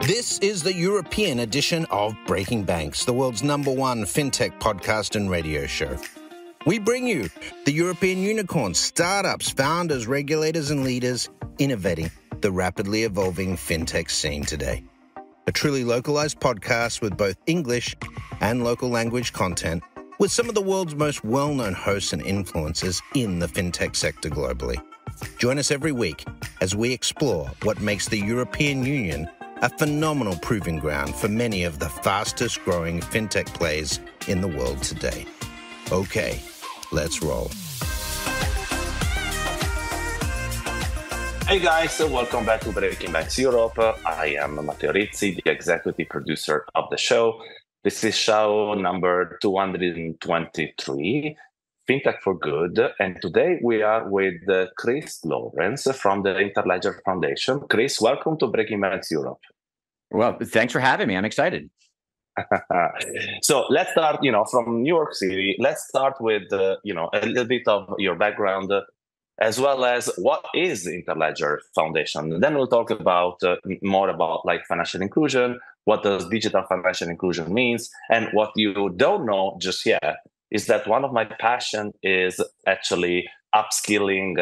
This is the European edition of Breaking Banks, the world's #1 fintech podcast and radio show. We bring you the European unicorns, startups, founders, regulators, and leaders innovating the rapidly evolving fintech scene today. A truly localized podcast with both English and local language content, with some of the world's most well-known hosts and influencers in the fintech sector globally. Join us every week as we explore what makes the European Union a phenomenal proving ground for many of the fastest growing fintech plays in the world today. Okay, let's roll. Hey guys, welcome back to Breaking Banks Europe. I am Matteo Rizzi, the executive producer of the show. This is show number 223, Fintech4Good, and today we are with Chris Lawrence from the Interledger Foundation. Chris, welcome to Breaking Banks Europe. Well, thanks for having me. I'm excited. So let's start, from New York City. Let's start with, a little bit of your background, as well as what is Interledger Foundation. Then we'll talk about more about financial inclusion, what does digital financial inclusion means, and what you don't know just yet is that one of my passion is actually upskilling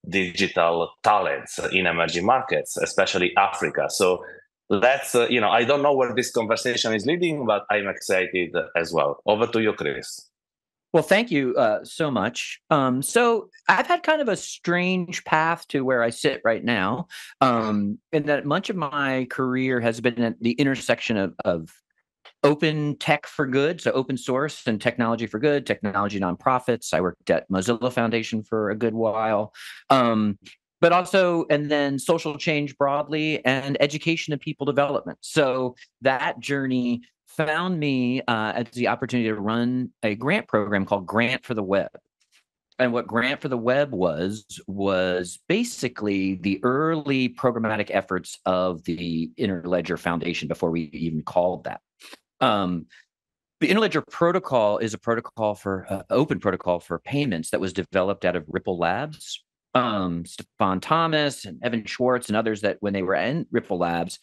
digital talents in emerging markets, especially Africa. So let's, I don't know where this conversation is leading, but I'm excited as well. Over to you, Chris. Well, thank you so much. So I've had kind of a strange path to where I sit right now, in that much of my career has been at the intersection of open tech for good, so open source and technology for good, technology nonprofits. I worked at Mozilla Foundation for a good while, but also, and then social change broadly and education and people development. So that journey found me as the opportunity to run a grant program called Grant for the Web. And what Grant for the Web was basically the early programmatic efforts of the Interledger Foundation before we even called that. The Interledger protocol is a protocol for open protocol for payments that was developed out of Ripple Labs. Stefan Thomas and Evan Schwartz and others that when they were in Ripple Labs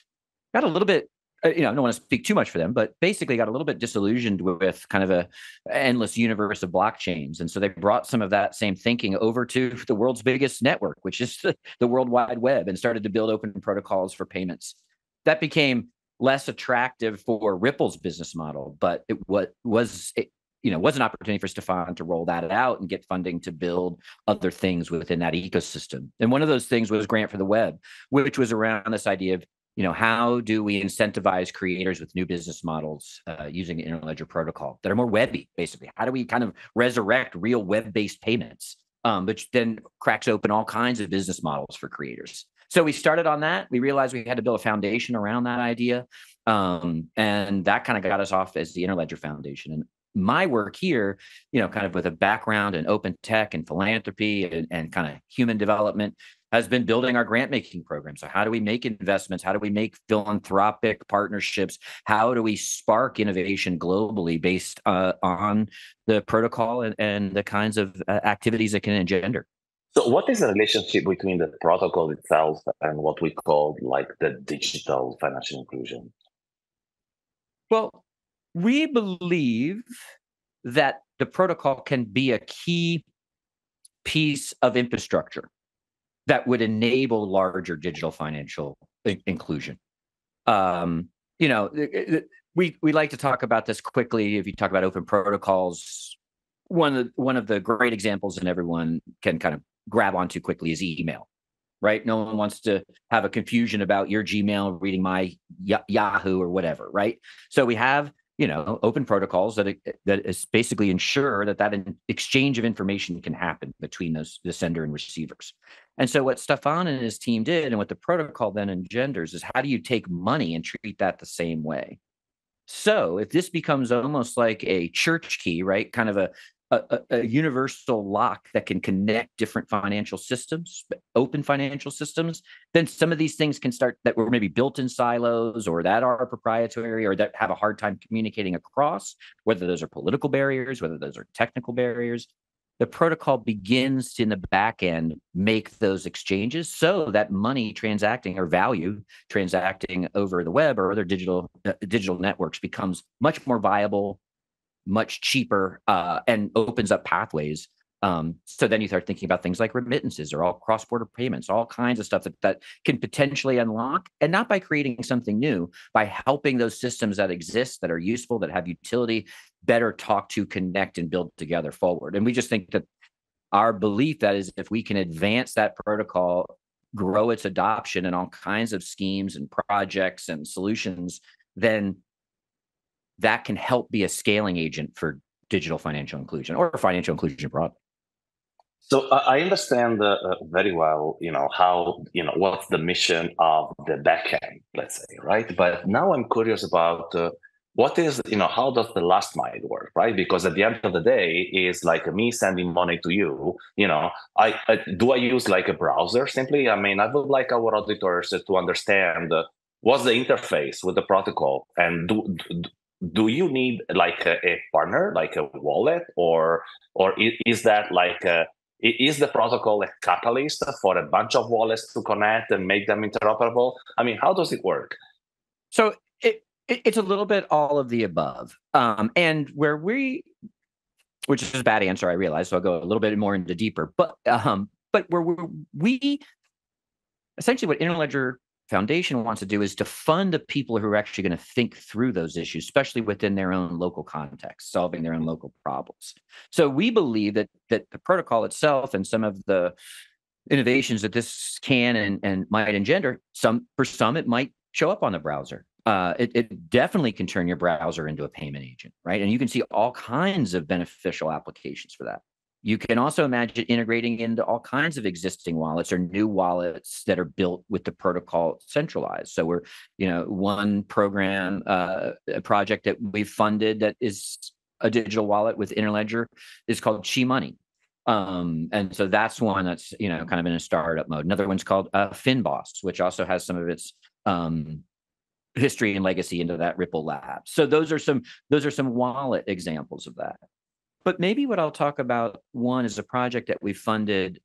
got a little bit, I don't want to speak too much for them, but basically got a little bit disillusioned with kind of a endless universe of blockchains. And so they brought some of that same thinking over to the world's biggest network, which is the World Wide Web, and started to build open protocols for payments. That became less attractive for Ripple's business model, but it was an opportunity for Stefan to roll that out and get funding to build other things within that ecosystem. And one of those things was Grant for the Web, which was around this idea of, how do we incentivize creators with new business models using the Interledger protocol that are more webby, basically? How do we kind of resurrect real web-based payments, which then cracks open all kinds of business models for creators? So we started on that. We realized we had to build a foundation around that idea. And that kind of got us off as the Interledger Foundation. And my work here, kind of with a background in open tech and philanthropy and kind of human development, has been building our grant making program. So how do we make investments? How do we make philanthropic partnerships? How do we spark innovation globally based on the protocol and the kinds of activities it can engender? So what is the relationship between the protocol itself and what we call the digital financial inclusion? Well, we believe that the protocol can be a key piece of infrastructure that would enable larger digital financial inclusion. We like to talk about this quickly. If you talk about open protocols, one of the great examples, and everyone can kind of grab onto quickly, is email, right? No one wants to have a confusion about your Gmail reading my Yahoo or whatever, right? So we have open protocols that is basically ensure that exchange of information can happen between the sender and receivers. And so what Stefan and his team did, and what the protocol then engenders, is how do you take money and treat that the same way? So if this becomes almost like a church key, right, kind of a universal lock that can connect different financial systems, open financial systems, then some of these things can start that were maybe built in silos or that are proprietary or that have a hard time communicating across, whether those are political barriers, whether those are technical barriers. the protocol begins to, in the back end, make those exchanges so that money transacting or value transacting over the web or other digital networks becomes much more viable, much cheaper, and opens up pathways. So then you start thinking about things like remittances or all cross-border payments, all kinds of stuff that can potentially unlock, and not by creating something new, by helping those systems that exist, that are useful, that have utility, better talk to, connect, and build together forward. And we just think that our belief that is, if we can advance that protocol, grow its adoption in all kinds of schemes and projects and solutions, then that can help be a scaling agent for digital financial inclusion or financial inclusion broadly. So I understand very well, how, what's the mission of the backend, let's say, right? But now I'm curious about what is, how does the last mile work, right? Because at the end of the day, is like me sending money to you. I use like a browser simply? I mean, I would like our auditors to understand what's the interface with the protocol, and do you need like a partner, like a wallet, or is that like is the protocol a catalyst for a bunch of wallets to connect and make them interoperable? I mean, how does it work? So it's a little bit all of the above. And which is a bad answer, I realize, so I'll go a little bit more into deeper. But where we essentially, what Interledger Foundation wants to do is to fund the people who are actually going to think through those issues, especially within their own local context, solving their own local problems. So we believe that the protocol itself and some of the innovations that this can and might engender, for some it might show up on the browser. It definitely can turn your browser into a payment agent, right? And you can see all kinds of beneficial applications for that. You can also imagine integrating into all kinds of existing wallets or new wallets that are built with the protocol centralized. So we're, one program, a project that we've funded that is a digital wallet with Interledger is called Chi Money. And so that's one that's, kind of in a startup mode. Another one's called FinBoss, which also has some of its history and legacy into that Ripple lab. So those are some wallet examples of that. But maybe what I'll talk about, one, is a project that we funded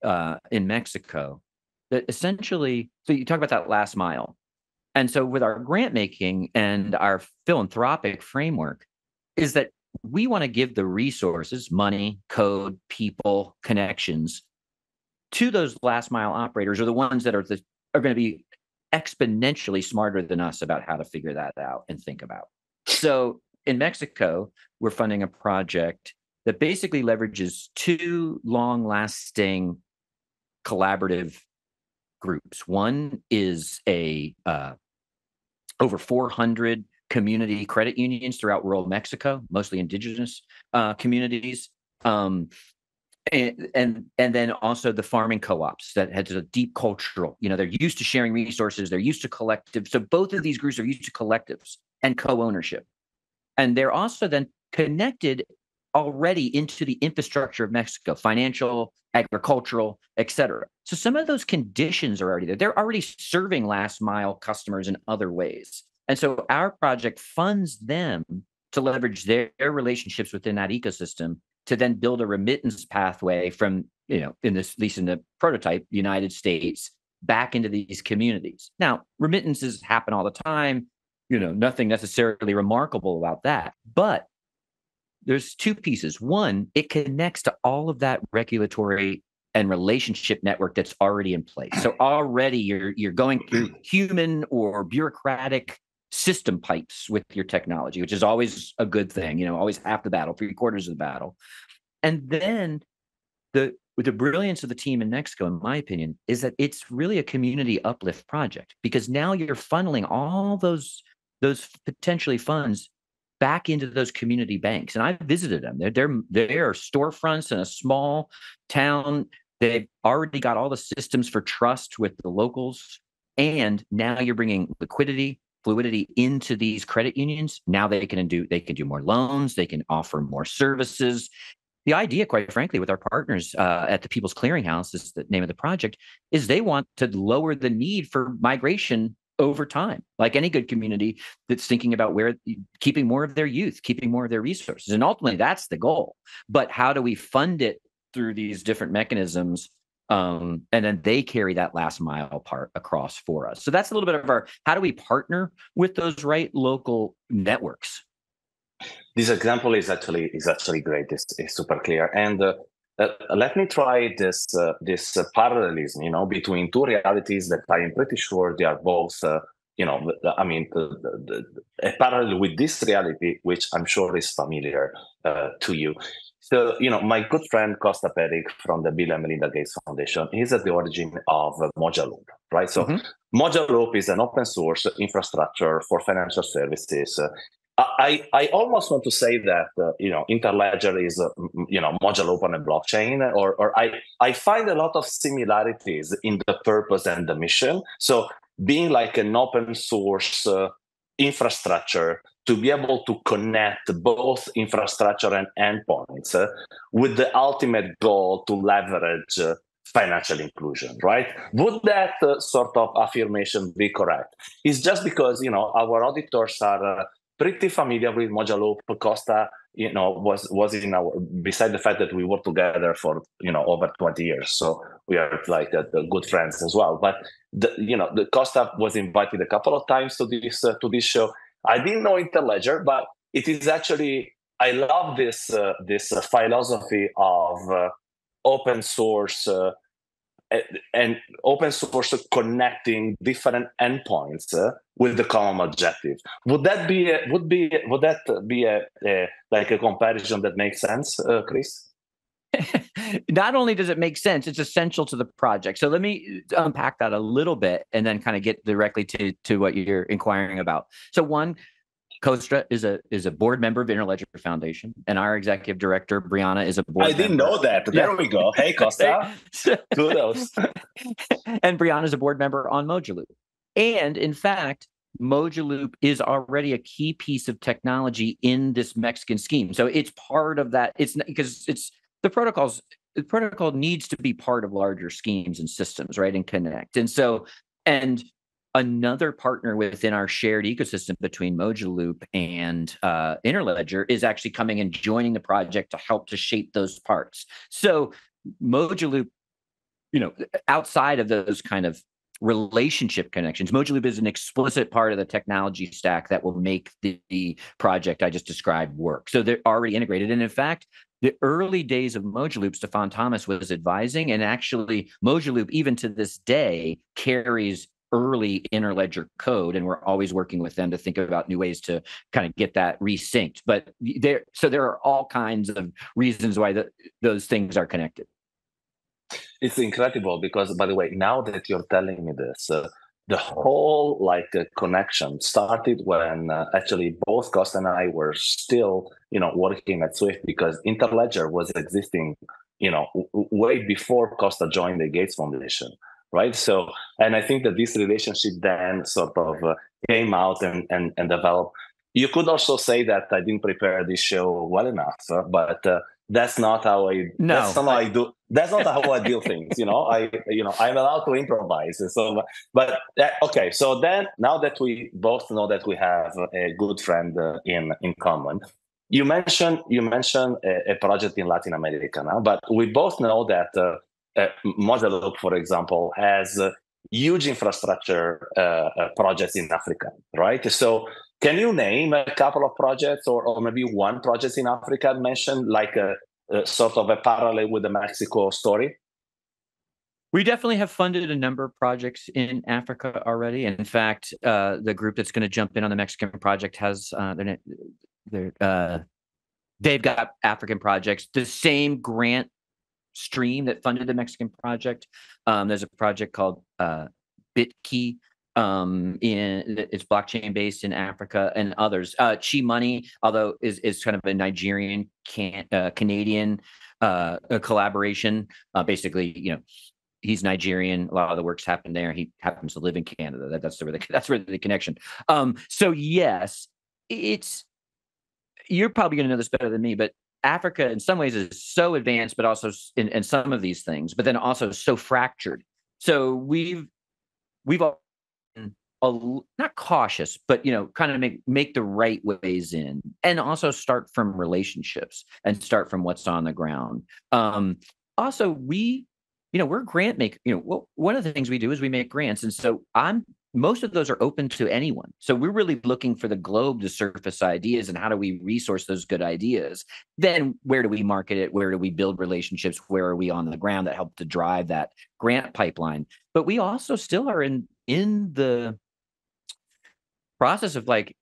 in Mexico that essentially, so you talk about that last mile. And so with our grant making and our philanthropic framework is that we want to give the resources, money, code, people, connections to those last mile operators, or the ones that are going to be exponentially smarter than us about how to figure that out and think about. So in Mexico, we're funding a project that basically leverages two long-lasting collaborative groups. One is over 400 community credit unions throughout rural Mexico, mostly indigenous communities, and then also the farming co-ops that has a deep cultural. They're used to sharing resources, they're used to collectives. So both of these groups are used to collectives and co-ownership, and they're also then connected already into the infrastructure of Mexico, financial, agricultural, et cetera. So some of those conditions are already there. They're already serving last mile customers in other ways. And so our project funds them to leverage their relationships within that ecosystem to then build a remittance pathway from, at least in the prototype, United States, back into these communities. Now, remittances happen all the time, nothing necessarily remarkable about that. But there's two pieces. One, it connects to all of that regulatory and relationship network that's already in place. So already you're going through human or bureaucratic system pipes with your technology, which is always a good thing, always half the battle, 3/4 of the battle. And then with the brilliance of the team in Mexico, in my opinion, is that it's really a community uplift project, because now you're funneling all those potentially funds back into those community banks. And I visited them. They're storefronts in a small town. They've already got all the systems for trust with the locals. And now you're bringing liquidity, fluidity into these credit unions. Now they can do more loans. They can offer more services. The idea, quite frankly, with our partners at the People's Clearinghouse, is the name of the project, is they want to lower the need for migration over time, like any good community that's thinking about keeping more of their youth, keeping more of their resources. And ultimately, that's the goal. But how do we fund it through these different mechanisms. And then they carry that last mile part across for us. So that's a little bit of our, how do we partner with those right local networks? This example is actually great. It's super clear. And let me try this parallelism, between two realities that I'm pretty sure they are both, I mean, a parallel with this reality, which I'm sure is familiar to you. So, my good friend Costa Peric from the Bill and Melinda Gates Foundation is at the origin of Mojaloop, right? So, Mojaloop is an open source infrastructure for financial services. I almost want to say that Interledger is Mojaloop on a blockchain, or I find a lot of similarities in the purpose and the mission. So being like an open source infrastructure to be able to connect both infrastructure and endpoints with the ultimate goal to leverage financial inclusion, right? Would that sort of affirmation be correct? It's just because our auditors are pretty familiar with Mojaloop. Costa, was in our, beside the fact that we worked together for, over 20 years. So we are like good friends as well. But the Costa was invited a couple of times to this show. I didn't know Interledger, but it is actually, I love this philosophy of open source and open source connecting different endpoints with the common objective. Would that be like a comparison that makes sense, Chris? Not only does it make sense, it's essential to the project. So let me unpack that a little bit and then kind of get directly to what you're inquiring about. So one, Costa is a board member of Interledger Foundation, and our executive director, Brianna, is a board member. I didn't know that. There we go. Hey, Costa. Kudos. And Brianna is a board member on Mojaloop. And in fact, Mojaloop is already a key piece of technology in this Mexican scheme. So it's part of that. It's because it's the protocol needs to be part of larger schemes and systems, right? And connect. And another partner within our shared ecosystem between Mojaloop and Interledger is actually coming and joining the project to help to shape those parts. So Mojaloop, outside of those kind of relationship connections, Mojaloop is an explicit part of the technology stack that will make the project I just described work. So they're already integrated. And in fact, the early days of Mojaloop, Stefan Thomas was advising, and actually Mojaloop, even to this day, carries early Interledger code, and we're always working with them to think about new ways to kind of get that resynced. But there are all kinds of reasons why those things are connected. It's incredible because, by the way, now that you're telling me this, the whole connection started when actually both Costa and I were still, working at Swift, because Interledger was existing, way before Costa joined the Gates Foundation. Right. So, and I think that this relationship then sort of came out and developed. You could also say that I didn't prepare this show well enough, but that's not how I. No, that's not how I do. That's not how I do things. I'm allowed to improvise. So, but okay. So then, now that we both know that we have a good friend in common, you mentioned a project in Latin America now, but we both know that. Mojaloop, for example, has huge infrastructure projects in Africa, right? So can you name a couple of projects or maybe one project in Africa mentioned, like a sort of a parallel with the Mexico story? We definitely have funded a number of projects in Africa already. And in fact, the group that's going to jump in on the Mexican project has they've got African projects. The same grant stream that funded the Mexican project. There's a project called BitKey. It's blockchain based in Africa, and others. Chi Money, although is kind of a Nigerian Canadian collaboration. Basically, he's Nigerian. A lot of the works happen there. He happens to live in Canada. That's where the connection. So yes, you're probably going to know this better than me, but Africa in some ways is so advanced, but also in some of these things, but then also so fractured. So we've all been not cautious, but kind of make the right ways in, and also start from relationships and start from what's on the ground. also we're grant make, one of the things we do is we make grants. And so most of those are open to anyone. So we're really looking for the globe to surface ideas, and how do we resource those good ideas? Then where do we market it? Where do we build relationships? Where are we on the ground that help to drive that grant pipeline? But we also still are in the process of like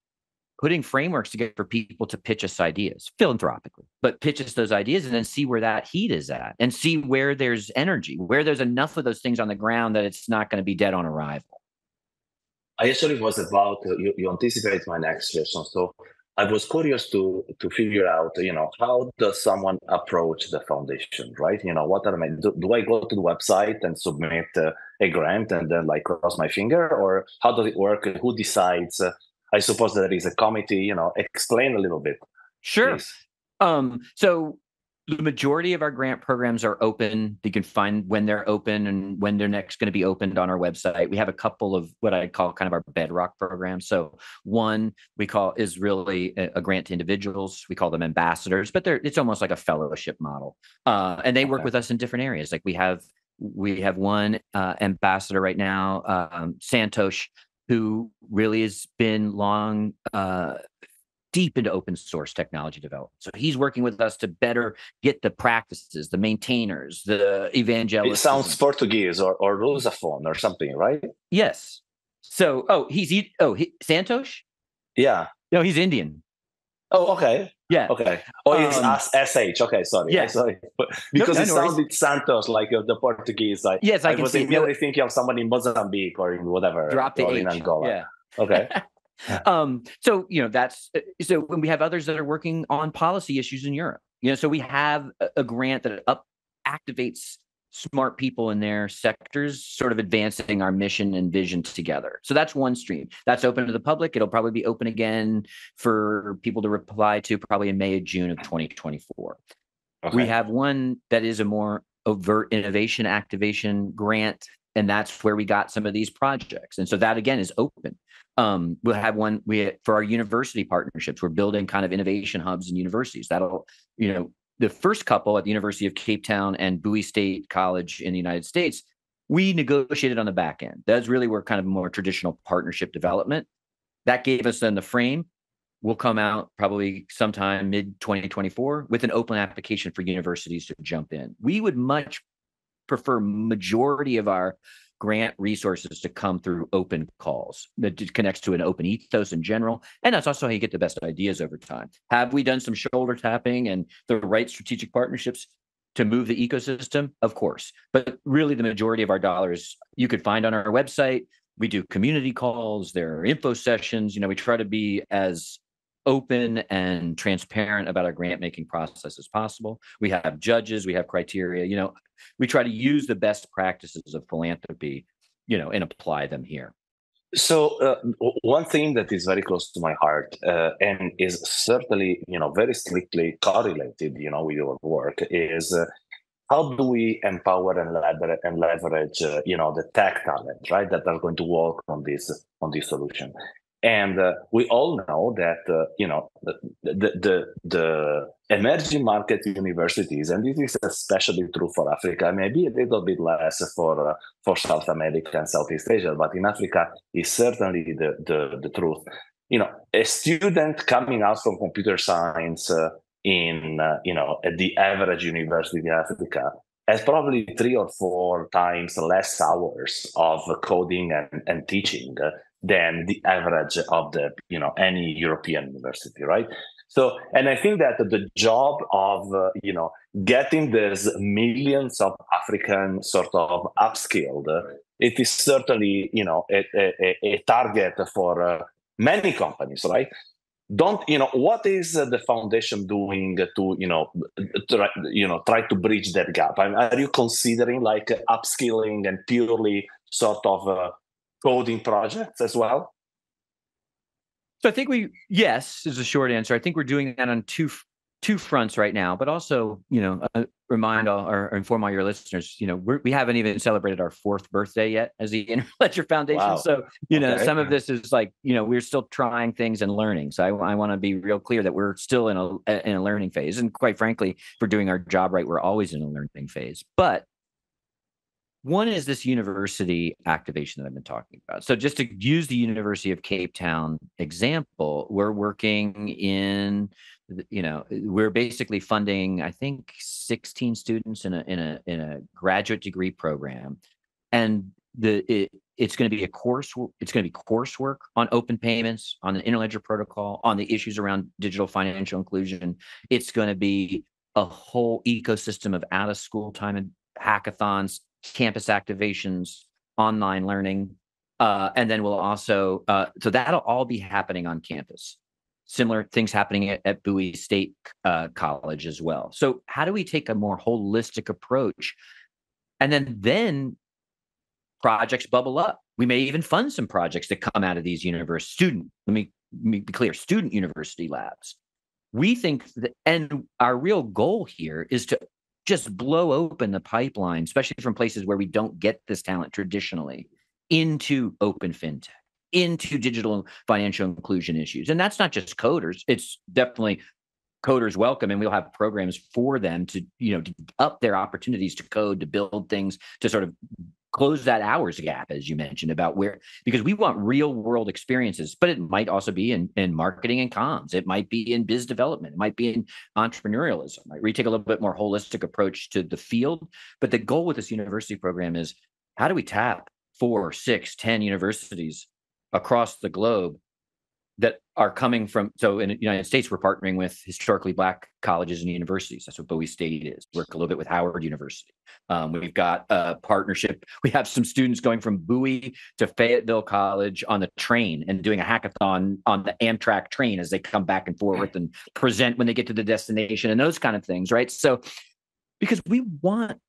putting frameworks together for people to pitch us ideas philanthropically, but pitch us those ideas and then see where that heat is at, and see where there's energy, where there's enough of those things on the ground that it's not going to be dead on arrival. I actually was about you anticipate my next question. So I was curious to figure out, how does someone approach the foundation, right? What are do I go to the website and submit a grant and then like cross my finger, or how does it work? Who decides? I suppose there is a committee. Explain a little bit. Sure. Please. So the majority of our grant programs are open. You can find when they're open and when they're next going to be opened on our website. We have a couple of what I call kind of our bedrock programs. So one we call is really a grant to individuals. We call them ambassadors, but it's almost like a fellowship model. And they work with us in different areas. Like we have one ambassador right now, Santosh, who really has been long deep into open source technology development. So he's working with us to better get the practices, the maintainers, the evangelists. It sounds Portuguese or Lusophone or something, right? Yes. So, Santosh? Yeah. No, he's Indian. Oh, okay. Yeah. Okay. Oh, it's SH. Okay, sorry. Yeah. Sorry. Because it sounded Santos, like the Portuguese. Yes, I can was see. Immediately thinking of someone in Mozambique or in whatever. Drop the H. In Angola. Yeah. Okay. So that's so when we have others that are working on policy issues in Europe. So we have a grant that activates smart people in their sectors, sort of advancing our mission and vision together. So that's one stream. That's open to the public. It'll probably be open again for people to reply to probably in May or June of 2024. Okay. We have one that is a more overt innovation activation grant, and that's where we got some of these projects. And so that again is open. We'll have one for our university partnerships. We're building kind of innovation hubs in universities. That'll, the first couple at the University of Cape Town and Bowie State College in the United States, we negotiated on the back end. That's really where kind of more traditional partnership development. That gave us then the frame. We'll come out probably sometime mid-2024 with an open application for universities to jump in. We would much prefer majority of our grant resources to come through open calls that connects to an open ethos in general. And that's also how you get the best ideas over time. Have we done some shoulder tapping and the right strategic partnerships to move the ecosystem? Of course. But really the majority of our dollars you could find on our website. We do community calls, there are info sessions. We try to be as open and transparent about our grant making process as possible. We have judges, we have criteria, we try to use the best practices of philanthropy, and apply them here. So one thing that is very close to my heart and is certainly, very strictly correlated, with your work is how do we empower and leverage, the tech talent, right, that are going to work on this solution. And we all know that the emerging market universities, and this is especially true for Africa, maybe a little bit less for South America and Southeast Asia, but in Africa is certainly the truth. A student coming out from computer science at the average university in Africa has probably 3 or 4 times less hours of coding and teaching than the average of any European university, right? So, and I think that the job of getting these millions of African sort of upskilled, it is certainly a target for many companies, right? What is the foundation doing to try to bridge that gap? Are you considering like upskilling and purely sort of coding projects as well? So I think yes is the short answer. I think we're doing that on two two fronts right now, but also, remind all or inform all your listeners, we haven't even celebrated our 4th birthday yet as the Interledger Foundation. Wow. So, some of this is like, we're still trying things and learning. So I want to be real clear that we're still in a learning phase. And quite frankly, if we're doing our job right, we're always in a learning phase. But one is this university activation that I've been talking about. So just to use the University of Cape Town example, we're working in, we're basically funding, I think, 16 students in a graduate degree program, and it's going to be it's going to be coursework on open payments, on the Interledger protocol, on the issues around digital financial inclusion. It's going to be a whole ecosystem of out of school time and hackathons, campus activations, online learning, and then we'll also so that'll all be happening on campus. Similar things happening at Bowie State College as well. So how do we take a more holistic approach? And then projects bubble up. We may even fund some projects that come out of these let me be clear, student university labs. We think that, and our real goal here is to just blow open the pipeline, especially from places where we don't get this talent traditionally, into open fintech, into digital financial inclusion issues. And that's not just coders. It's definitely coders welcome, and we'll have programs for them to, to up their opportunities to code, to build things, to sort of close that hours gap, as you mentioned, about because we want real world experiences, but it might also be in marketing and comms. It might be in biz development. It might be in entrepreneurialism, right? We take a little bit more holistic approach to the field. But the goal with this university program is, how do we tap 4, 6, 10 universities across the globe that are coming from, so in the United States, we're partnering with historically Black colleges and universities. That's what Bowie State is. Work a little bit with Howard University. We've got a partnership. We have some students going from Bowie to Fayetteville College on the train and doing a hackathon on the Amtrak train as they come back and forth and present when they get to the destination and those kind of things, right? So, because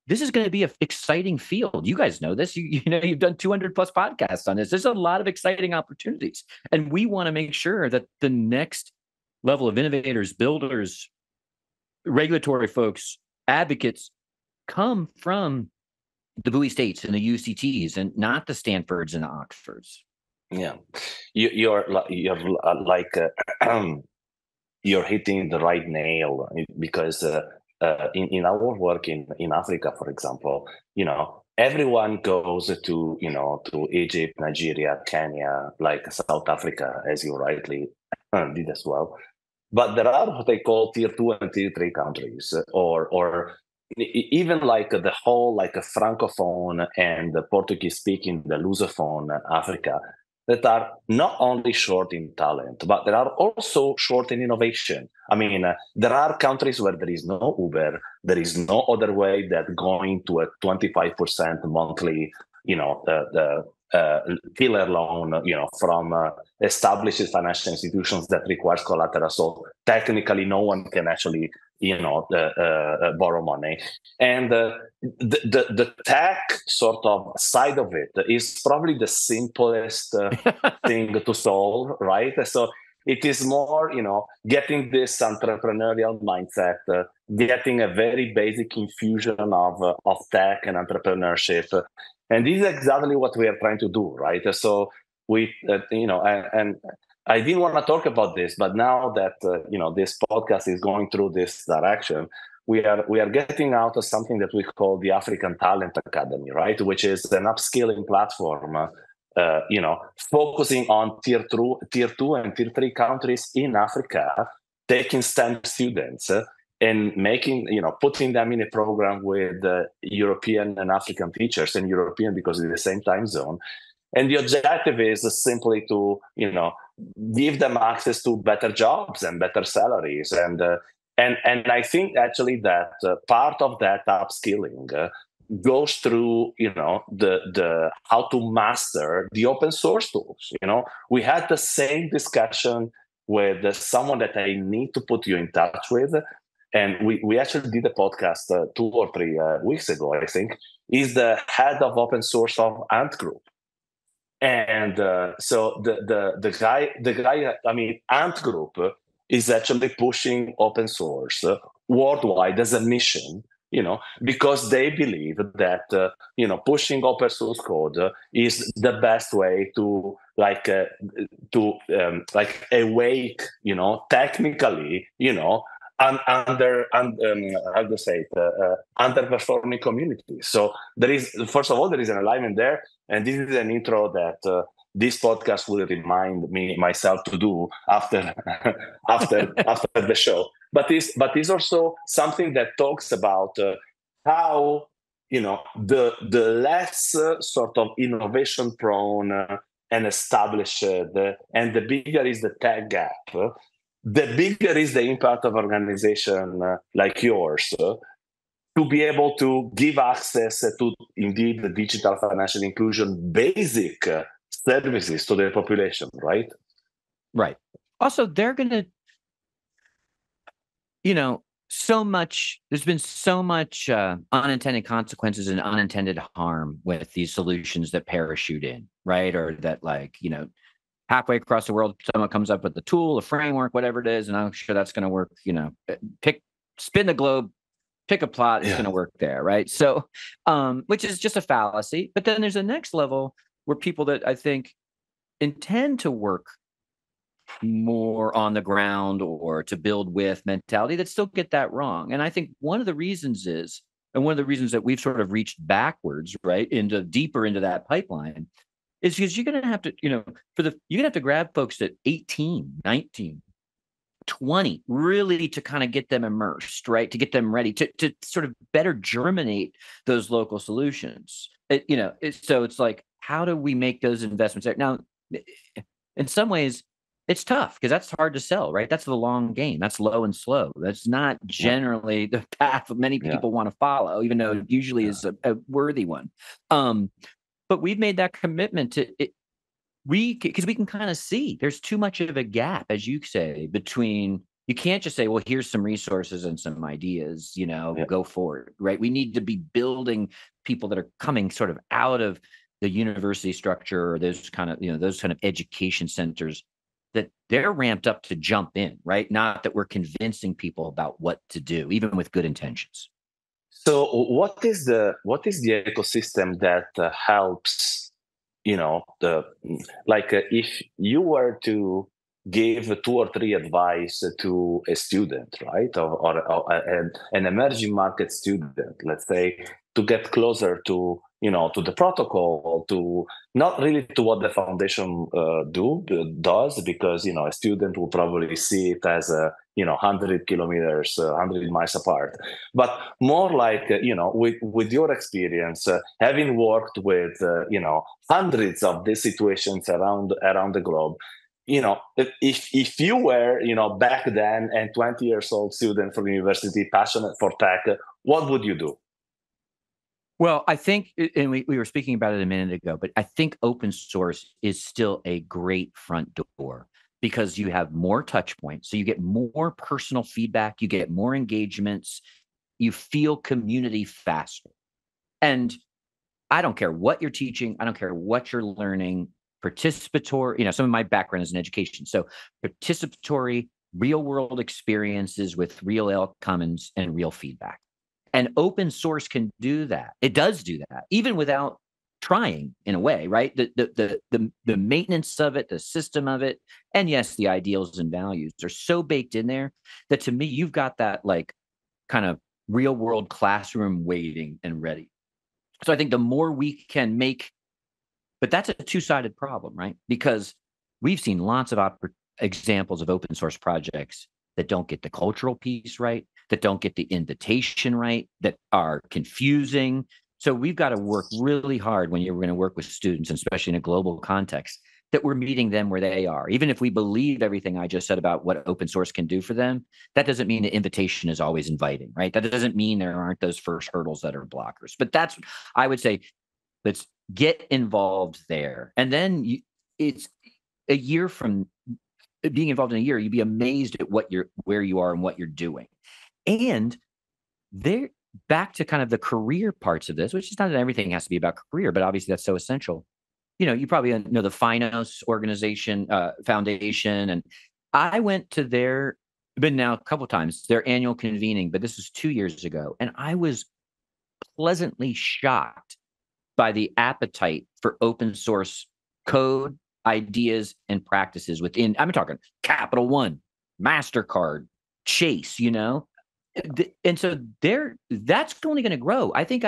this is going to be an exciting field. You guys know this. You've done 200 plus podcasts on this. There's a lot of exciting opportunities. And we want to make sure that the next level of innovators, builders, regulatory folks, advocates come from the Bowie States and the UCTs and not the Stanfords and the Oxfords. Yeah. You're hitting the right nail, because in our work in Africa, for example, everyone goes to Egypt, Nigeria, Kenya, like South Africa, as you rightly did as well. But there are what they call tier 2 and tier 3 countries, or even like the whole like a francophone and the Portuguese speaking, the lusophone Africa, that are not only short in talent, but they are also short in innovation. I mean, there are countries where there is no Uber, there is no other way that going to a 25% monthly, the pillar loan, from established financial institutions that requires collateral. So technically, no one can actually, borrow money. And the tech sort of side of it is probably the simplest thing to solve, right? So it is more, getting this entrepreneurial mindset, getting a very basic infusion of tech and entrepreneurship. And this is exactly what we are trying to do, right? So we, and I didn't want to talk about this, but now that this podcast is going through this direction, we are getting out of something that we call the African Talent Academy, right? Which is an upskilling platform, focusing on tier 2 and tier 3 countries in Africa, taking STEM students and putting them in a program with European and African teachers, and European because it's the same time zone. And the objective is simply to, give them access to better jobs and better salaries. And I think actually that part of that upskilling goes through, the how to master the open source tools. We had the same discussion with someone that I need to put you in touch with. And we actually did a podcast 2 or 3 weeks ago, I think. Is the head of open source of Ant Group. And so the guy, I mean, Ant Group is actually pushing open source worldwide as a mission, because they believe that pushing open source code is the best way to awake, technically, how to say it, underperforming communities. So there is, first of all, there is an alignment there, and this is an intro that this podcast will remind me myself to do after after the show. But it's also something that talks about how the less sort of innovation prone and established, and the bigger is the tech gap, the bigger is the impact of organization like yours to be able to give access to indeed the digital financial inclusion basic services to the population, right? Right. Also, they're going to, so much, there's been so much unintended consequences and unintended harm with these solutions that parachute in, right? Or that halfway across the world, someone comes up with a tool, a framework, whatever it is, and I'm sure that's going to work, spin the globe, pick a plot, it's going to work there, right? So, which is just a fallacy. But then there's a next level where people that I think intend to work more on the ground or to build with mentality that still get that wrong. And I think one of the reasons that we've sort of reached backwards, right, deeper into that pipeline is because you're going to have to, you're going to have to grab folks at 18, 19, 20, really to kind of get them immersed, right? To get them ready to sort of better germinate those local solutions. So it's like, how do we make those investments there? Now, in some ways, it's tough because that's hard to sell, right? That's the long game. That's low and slow. That's not generally the path that many people want to follow, even though it usually is a worthy one. But we've made that commitment to it. Because we can kind of see there's too much of a gap, as you say, between, you can't just say, well, here's some resources and some ideas, go forward, right? We need to be building people that are coming sort of out of the university structure or those kind of education centers, that they're ramped up to jump in, right? Not that we're convincing people about what to do, even with good intentions. So what is the ecosystem that helps, if you were to give 2 or 3 advice to a student, right, or an emerging market student, let's say, to get closer to the protocol, to not really to what the foundation does, because a student will probably see it as 100 kilometers, 100 miles apart, but more like with your experience, having worked with hundreds of these situations around the globe. If you were back then and 20 years old student from university, passionate for tech, what would you do? Well, I think, and we were speaking about it a minute ago, but I think open source is still a great front door because you have more touch points. So you get more personal feedback, you get more engagements, you feel community faster. And I don't care what you're teaching, I don't care what you're learning, participatory, some of my background is in education. So participatory, real world experiences with real outcomes and real feedback. And open source can do that. It does do that, even without trying, in a way, right? The maintenance of it, the system of it, and yes, the ideals and values are so baked in there that to me, you've got that kind of real world classroom waiting and ready. So I think the more we can make, but that's a two-sided problem, right? Because we've seen lots of examples of open source projects that don't get the cultural piece right, that don't get the invitation right, that are confusing. So we've got to work really hard when you're going to work with students, especially in a global context, that we're meeting them where they are. Even if we believe everything I just said about what open source can do for them, that doesn't mean the invitation is always inviting, right? That doesn't mean there aren't those first hurdles that are blockers. But that's, I would say, let's get involved there. And then it's a year from being involved in a year, you'd be amazed at where you are and what you're doing. And they're back to kind of the career parts of this, which is not that everything has to be about career, but obviously that's so essential. You probably know the Finos organization, foundation, and I went to been now a couple of times, their annual convening, but this was 2 years ago. And I was pleasantly shocked by the appetite for open source code, ideas, and practices within, I'm talking Capital One, MasterCard, Chase, and so that's only going to grow. I think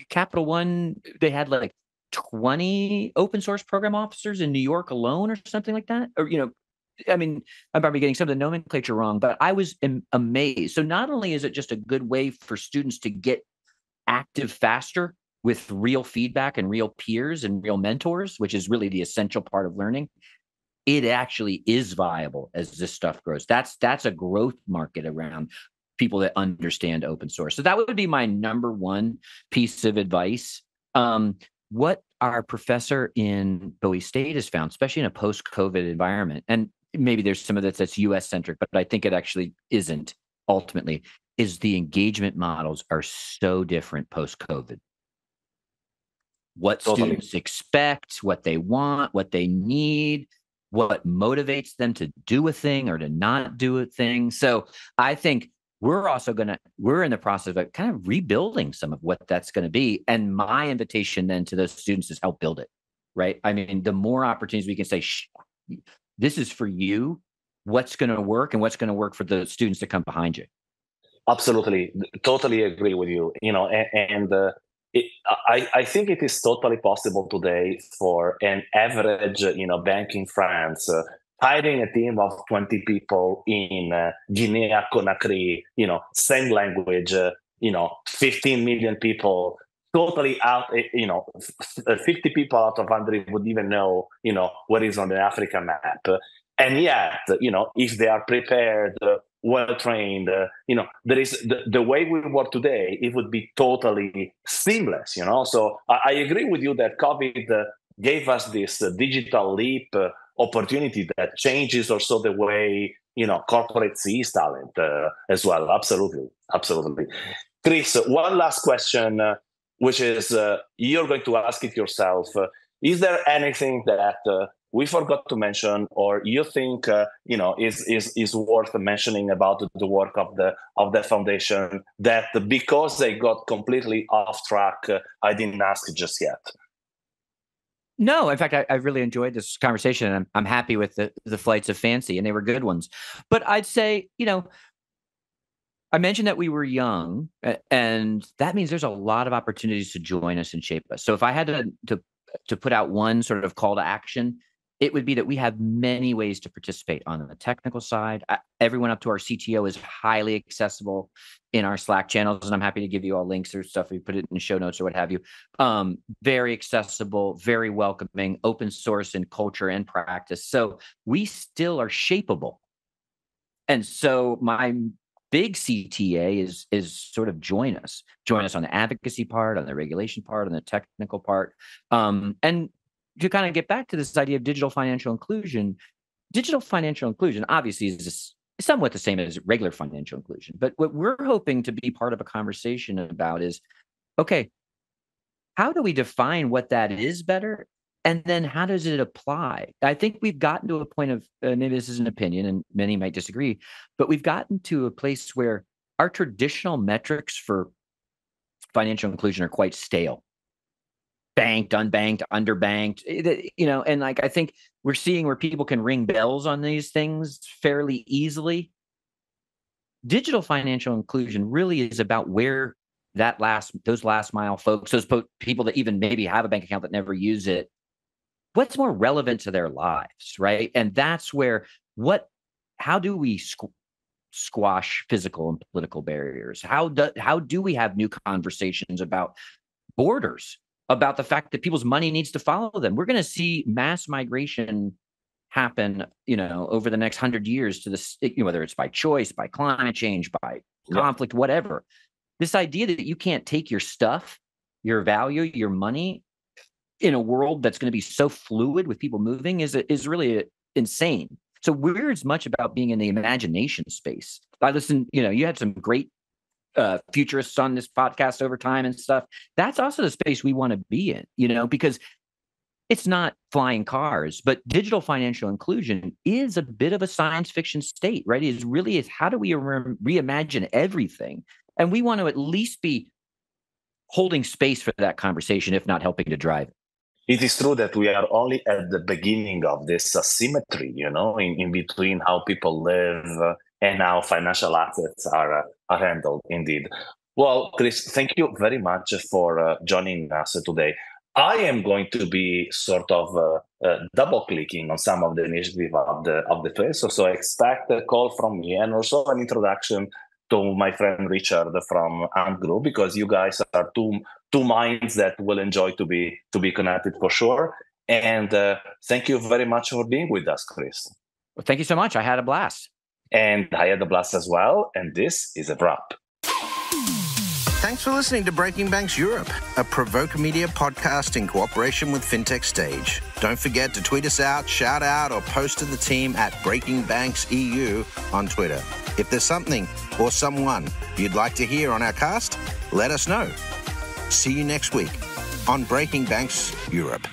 Capital One, they had like 20 open source program officers in New York alone or something like that. Or, I mean, I'm probably getting some of the nomenclature wrong, but I was amazed. So not only is it just a good way for students to get active faster with real feedback and real peers and real mentors, which is really the essential part of learning, it actually is viable as this stuff grows. That's a growth market around people that understand open source. So that would be my number one piece of advice. What our professor in Bowie State has found, especially in a post-COVID environment, and maybe there's some of that's US centric, but I think it actually isn't ultimately, is the engagement models are so different post-COVID. What students expect, what they want, what they need, what motivates them to do a thing or to not do a thing. So I think we're in the process of kind of rebuilding some of what that's going to be. And my invitation then to those students is help build it, right? I mean, the more opportunities we can say, this is for you, what's going to work and what's going to work for the students that come behind you. Absolutely. Totally agree with you. I think it is totally possible today for an average, bank in France, hiring a team of 20 people in Guinea-Conakry, same language, 15 million people, totally out, 50 people out of 100 would even know, what is on the African map. And yet, if they are prepared, well trained, there is the way we work today, it would be totally seamless, So I agree with you that COVID gave us this digital leap opportunity that changes also the way, corporate sees talent as well. Absolutely. Chris, one last question, which is you're going to ask it yourself. Is there anything that we forgot to mention, or you think is worth mentioning about the work of the foundation that because they got completely off track, I didn't ask just yet? No, in fact, I really enjoyed this conversation, and I'm happy with the flights of fancy, and they were good ones. But I'd say, I mentioned that we were young, and that means there's a lot of opportunities to join us and shape us. So if I had to put out one sort of call to action, it would be that we have many ways to participate on the technical side. Everyone up to our CTO is highly accessible in our Slack channels, and I'm happy to give you all links or stuff. We put it in the show notes or what have you. Very accessible, very welcoming, open source in culture and practice. So we still are shapeable. And so my big CTA is sort of join us on the advocacy part, on the regulation part, on the technical part, and to kind of get back to this idea of digital financial inclusion obviously is somewhat the same as regular financial inclusion. But what we're hoping to be part of a conversation about is, okay, how do we define what that is better? And then how does it apply? I think we've gotten to a point of, maybe this is an opinion and many might disagree, but we've gotten to a place where our traditional metrics for financial inclusion are quite stale. Banked, unbanked, underbanked, and like I think we're seeing where people can ring bells on these things fairly easily. Digital financial inclusion really is about where those last mile folks, those people that even maybe have a bank account that never use it, what's more relevant to their lives, right? And that's where how do we squash physical and political barriers? How do we have new conversations about borders? About the fact that people's money needs to follow them. We're going to see mass migration happen, over the next 100 years to this, whether it's by choice, by climate change, by conflict, whatever. This idea that you can't take your stuff, your value, your money in a world that's going to be so fluid with people moving is really insane. So we're as much about being in the imagination space. I listen, you had some great futurists on this podcast over time and stuff. That's also the space we want to be in, because it's not flying cars, but digital financial inclusion is a bit of a science fiction state, right? It really is how do we reimagine everything? And we want to at least be holding space for that conversation, if not helping to drive it. It is true that we are only at the beginning of this asymmetry, in between how people live and how financial assets are handled, indeed. Well, Chris, thank you very much for joining us today. I am going to be sort of double-clicking on some of the initiative of the phase, so expect a call from me and also an introduction to my friend Richard from Ant Group, because you guys are two minds that will enjoy to be connected for sure. And thank you very much for being with us, Chris. Well, thank you so much. I had a blast. And I had a blast as well. And this is a wrap. Thanks for listening to Breaking Banks Europe, a Provoke Media podcast in cooperation with Fintech Stage. Don't forget to tweet us out, shout out, or post to the team at Breaking Banks EU on Twitter. If there's something or someone you'd like to hear on our cast, let us know. See you next week on Breaking Banks Europe.